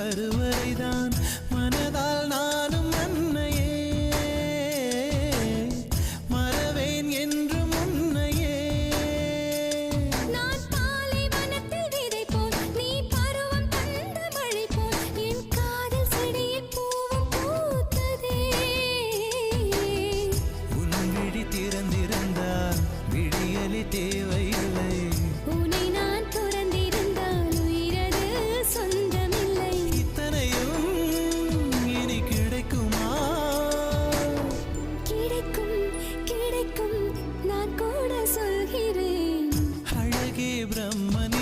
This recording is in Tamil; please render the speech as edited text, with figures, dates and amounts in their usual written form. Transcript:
கருவறைதான் மனதால் நானும் அன்னையே மறவேன் என்று முன்னையே. நான் பாலைவனத்தில் விதை போல் நீ பருவம் தந்த மழை போல் என் காதல் செடியில் பூவும் பூத்ததே. உன் விழி திறந்திருந்தால் விடியலி தேவையில்லை. உன்னை நான் துறந்திருந்தால் உயிரது சொந்தமில்லை. இத்தனையும் இனி கிடைக்குமா? கிடைக்கும் கிடைக்கும் நான் கூட சொல்கிறேன். அழகே பிரம்மன்